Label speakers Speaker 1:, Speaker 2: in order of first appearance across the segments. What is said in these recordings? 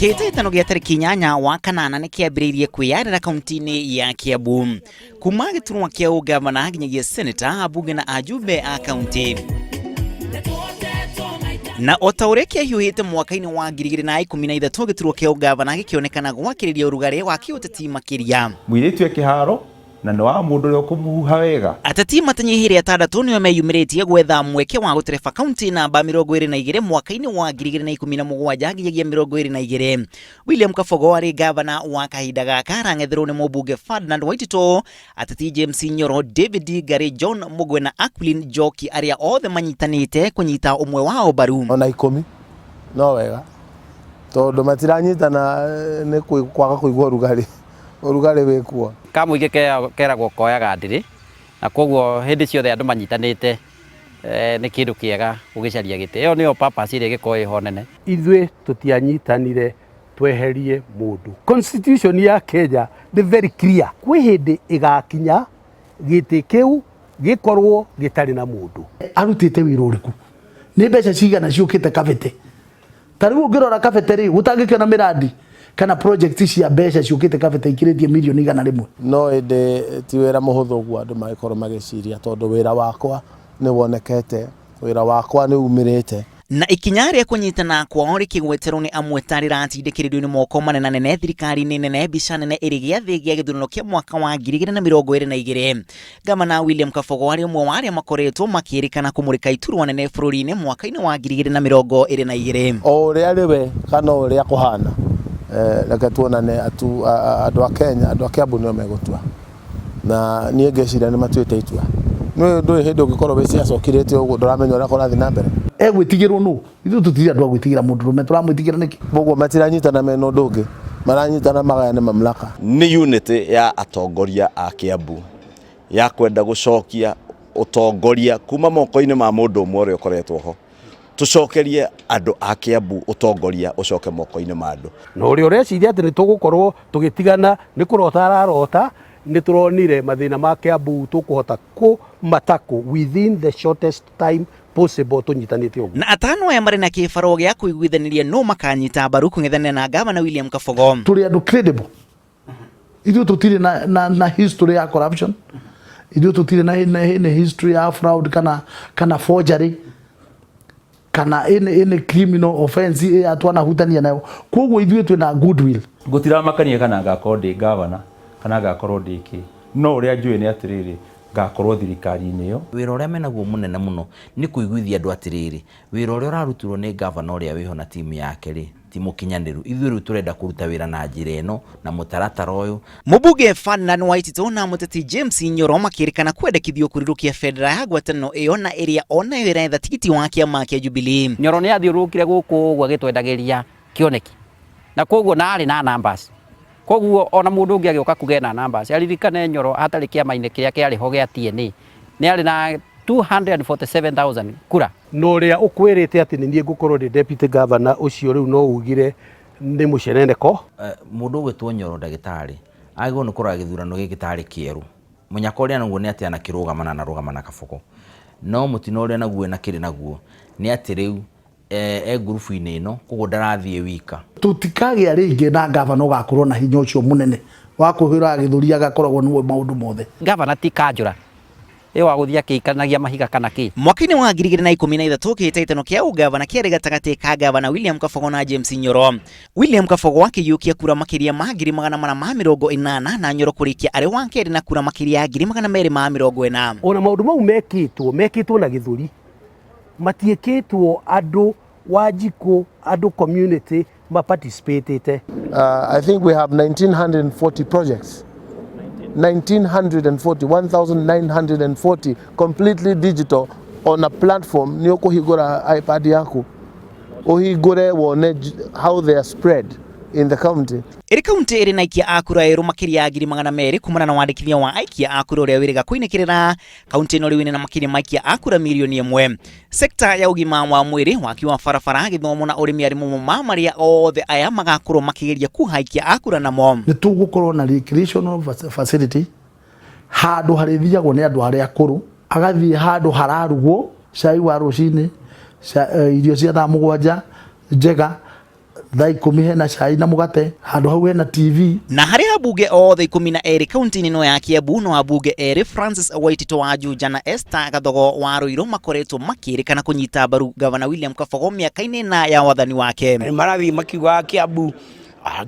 Speaker 1: Gĩthurano gĩa tarĩki 8 wa kanana nĩ kĩambĩrĩirie kwĩyarĩra kaunti-inĩ ya Kiambu. Kuma gĩturwa kĩa ũgavana nginyagia senator, ambunge na ajumbe a kaunti. Na ota ũrĩa kĩahiũhĩte mwaka-inĩ wa 2013 gĩturwa kĩa ũgavana gĩkĩonekana gwakĩrĩria ũrugarĩ wa kĩũteti makĩria.
Speaker 2: Mũirĩtu kĩharo na no wa mũndũ ũrĩa ũkũmuha wega.
Speaker 1: Ateti matanyihĩire 6 nĩo meyumĩrĩtie gwetha mweke wa gũtereba kaunti namba 22 mwaka-inĩ wa 2017 nginyagia 22. William Kabogo arĩ gavana wa kahinda gaka arang'etherwo nĩ mũmbunge Ferdinand Waititu, ateti James Nyoro, David Gary, John Mugwe na Aquilin Njoki arĩa othe manyitanĩte kũnyita ũmwe wao mbaru.
Speaker 3: Ona 10 no wega tondũ matiranyitana nĩ kwaga kũigua ũrugarĩ wĩkuo.
Speaker 4: Kamũingĩ keragwo koyaga ndĩrĩ, na koguo hĩndĩ ciothe andũ manyitanĩte nĩ kĩndũ kĩega gũgĩcaria gĩtĩ. Ĩyo nĩyo purpose ĩrĩa gĩkoragwo ĩho nene.
Speaker 5: Ithuĩ tũtianyitanire tweherie mũndũ. Constitution ya Kenya nĩ very clear. Kwĩ hĩndĩ ĩgakinya gĩtĩ kĩu gĩkorwo gĩtarĩ na mũndũ.
Speaker 6: Arutĩte wĩra ũrĩkũ? Nĩ mbeca cigana ciũkĩte Kabete? Tarĩu ũngĩrora Kabete rĩ, gũtangĩkĩona mĩrandi kana project cia mbeca ciũkĩte Kabete ikĩrĩtie milioni 100.
Speaker 3: No ĩndĩ ti wĩra mũhũthũ ũguo andũ magĩkorwo magĩciria tondũ wĩra wakwa nĩ wonekete, wĩra wakwa nĩ umĩrĩte.
Speaker 1: Na ikinya rĩa kũnyitana kwao rĩkĩgweterwo nĩ amwe tarĩ ratindĩkĩrĩrio nĩ moko manene thirikari-inĩ nene, mbica nene ĩrĩ gĩathĩ gĩa gĩthurano kĩa mwaka wa 2022. Gavana William Kabogo arĩ ũmwe wa arĩa makoretwo makĩrĩkana kũmũrĩka iturwa nene bũrũri-inĩ mwaka-inĩ wa 2022.
Speaker 3: O ũrĩa arĩ we kana ũrĩa kũhana, reke tuonane andũ a Kenya, andũ a Kiambu nĩo megũtua. Na niĩ ngeciria nĩ matuĩte itua. Ndũĩ hĩndĩ ũngĩkorwo wĩciacokirĩte ũguo ndũramenya ũrĩa kũrathiĩ na mbere.
Speaker 6: Egwĩtigĩrwo nũ? Ithuĩ tũtirĩ andũ a gwĩtigĩra mũndũ rũme, tũramwĩtigĩra nĩkĩ?
Speaker 3: Ũguo matiranyitana mena ũndũ ũngĩ, maranyitana magayane mamlaka.
Speaker 7: Nĩ unity ya atongoria a Kiambu ya kwenda gũcokia ũtongoria kuma moko-inĩ ma mũndũ ũmwe ũrĩa ũkoretwo ho. Tucokerie andũ a Kiambu ũtongoria ũcoke moko-inĩ ma andũ.
Speaker 5: Na ũrĩa ũreciria atĩ nĩ tũgũkorwo tũgĩtigana nĩ kũrota ararota, nĩ tũronire mathĩna ma Kiambu tũkũhota kũmatako within the shortest time possible tũnyitanĩte ũguo.
Speaker 1: Na atano aya marĩ na kĩbarũa gĩa kũiguithanĩria no makanyita mbaru kũng'ethanĩra na gavana William Kabogo.
Speaker 6: Tũrĩ andũ credible. Ithuĩ tũtirĩ na history ya corruption. Ithuĩ tũtirĩ na history ya fraud kana forgery kana any criminal offense atwanahutania nayo. Koguo ithuĩ twĩna goodwill.
Speaker 2: Gũtiramakania kana ngakorwo ndĩ gavana kana ngakorwo ndĩ kĩ. No ũrĩa njũĩ nĩ atĩrĩrĩ, ngakorwo thirikari-inĩ ĩyo.
Speaker 8: Wĩra ũrĩa menaguo mũnene mũno nĩ kũiguithia andũ atĩrĩrĩ, wĩra ũrĩa ũrarutirwo nĩ gavana ũrĩa wĩho na timu yake rĩ ti mũkinyanĩru. Ithuĩ rĩu tũrenda kũruta wĩra na njĩra ĩno na mũtaratara ũyũ.
Speaker 1: Mũmbunge Ferdinand Waititu na mũteti James Nyoro makĩrĩkana kwendekithio kũrirũkia bendera ya ngwatanĩro ĩyo na ĩrĩa onayo ĩretha tigiti wa kĩama kĩa Jubilee.
Speaker 4: Nyoro nĩ athiũrũrũkire gũkũ ũguo agĩtwendagĩria kĩoneki, na koguo narĩ na numbers. Koguo ona mũndũ ũngĩ agĩũka kũgĩa na numbers. Aririkane Nyoro atarĩ kĩama-inĩ kĩrĩa kĩarĩ ho gĩa TNA nĩ arĩ na 247,000 kura.
Speaker 5: No ũrĩa ũkwĩrĩte atĩ nĩ niĩ ngũkorwo ndĩ deputy governor ũcio rĩu no ugire nĩ mũceneneko.
Speaker 8: Mũndũ ũgwĩtwo Nyoro ndagĩtarĩ agĩrĩirwo nĩ kũrora gĩthurano gĩkĩ tarĩ kĩerũ. Mũnyaka ũrĩa naguo nĩ atĩ anakĩrũgamana na Kabogo, no mũtino ũrĩa naguo nakĩrĩ naguo nĩ atĩ rĩu ngurubu-inĩ ĩno koguo ndarathiĩ wika.
Speaker 6: Tũtikagĩa rĩngĩ na gavana ũgakorwo na hinya ũcio mũnene wa kũhũra gĩthũri agakoragwo nĩwe maũndũ mothe.
Speaker 4: Gavana ti kanjũra ĩyo wa gũthiĩ akĩikanagia mahiga kana kĩ.
Speaker 1: Mwaka-inĩ wa 2013 kĩhĩtahĩtano kĩa ũgavana kĩarĩ gatagatĩ ka gavana William Kabogo na James Nyoro. William Kabogo akĩiyũkia kura makĩria ma 480 na Nyoro kũrĩkia arĩ wa kerĩ na kura makĩria ya 240.
Speaker 5: Ona maũndũ mau mekĩtwo na gĩthũri, matiĩkĩtwo andũ Wanjikũ, andũ community participate.
Speaker 3: I think we have 1940 projects. 1940 completely digital on a platform. Nĩ ũkũhingũra iPad yaku ũhingũre wone how they are spread in the county.
Speaker 1: Ĩrĩ kaunti ĩrĩ na aikia a kura erũ makĩria ya 200,000 kumana na wandĩkithia wa aikia a kura ũrĩa wĩrĩga kũinĩkĩrĩra. Kaunti ĩno rĩu ĩrĩ na makĩria ma aikia a kura milioni 1. Sekta ya ũgima wa mwĩrĩ, waki wa barabara, gĩthomo na ũrĩmi arĩ mo marĩa othe aya magakorwo makĩgeria kuha aikia a kura namo.
Speaker 6: Nĩ tũgũkorwo na recreational facility, handũ harĩthiagwo nĩ andũ arĩa akũrũ, agathiĩ handũ hararugwo cai wa rũcinĩ, irio cia thaa 7 njega thaa 10 hena cai na mugate, handu hau hena TV.
Speaker 1: Na hari abunge othe 12 kaunti no ya Kiambu no abunge eri Francis Waitito wa Juja na Esther Gathogo wa Ruiru makoretwo makirikana kunyita mbaru gavana William Kabogo miaka-ini na ya wathani wake.
Speaker 9: Marathi makiuga Kiambu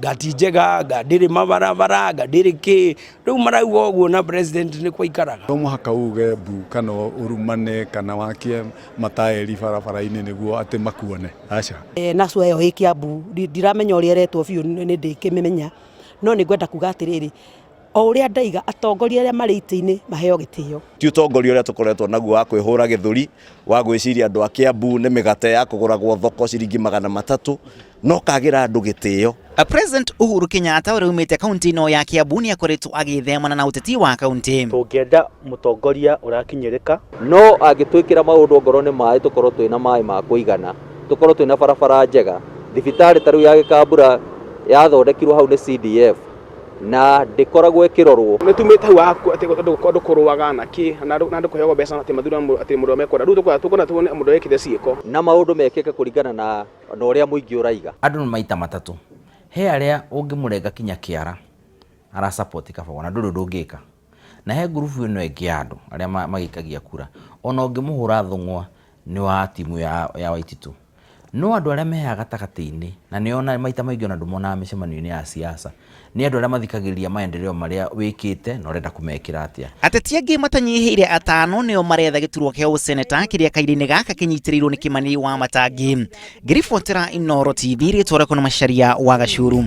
Speaker 9: gati njega, ngadiri mabarabara, ngadiri ki, riu marauga uguo na president ni kwa ikaraga.
Speaker 10: No muhaka uge bu kana urumane kana wakie mataeri barabara-ini niguo ati makuone aca.
Speaker 11: Nacio yo Kiambu ndiramenya uria retwo biu ni ndikimemenya, no ni ngwenda kuga atiriri o uria ndaiga atongoria aria mari ite-ini maheo gitio.
Speaker 7: Ti utongoria uria tukoretwo naguo wa kwihura githuri wa gwiciria andu a Kiambu ni migate ya kuguragwo thoko ciringi 300 no kagira andu gitio.
Speaker 1: President Uhuru Kenyatta uri umite kaunti no ya Kiambu ni akoretwo agithemana na uteti wa kaunti.
Speaker 12: Tungienda mutongoria urakinyirika no agitwikira maundu ngoro ni mai tukorwo twina mai ma kuigana, tukorwo twina barabara njega, thibitari taru ya Gikambura yathondekirwo hau ni CDF na ndikoragwo ikirorwo
Speaker 9: nitumite hau ati ndu kuruaga na ki na ndu kuhego mbeca ati mathura ati mundu mekwenda riu tukona tuone mundu wekire ciiko
Speaker 12: na maundu mekike kuringana na uria muingi uraiga.
Speaker 8: Andu ni maita matatu, he aria ungimurenga kinya kiara ara support Kabogo na ndu ndungika, na he grupu ino ingi andu aria magikagia kura ona ungimuhura thungwa ni wa timu ya Waititu, no andu aria meha gatagati-ini na niona maita maingi ona ndumona micemanio-ini ya siasa ni andu aria mathikagiriria maendeleo maria wikite na urenda kumekira atia.
Speaker 1: Ateti angi matanyihiire atano nio maretha giturwa kia useneta kiria kairi-ini gaka kinyitirirwo ni Kimani wa Matangi. Ngiribotera Inooro TV ritwara kuna Macharia wa Gachuru.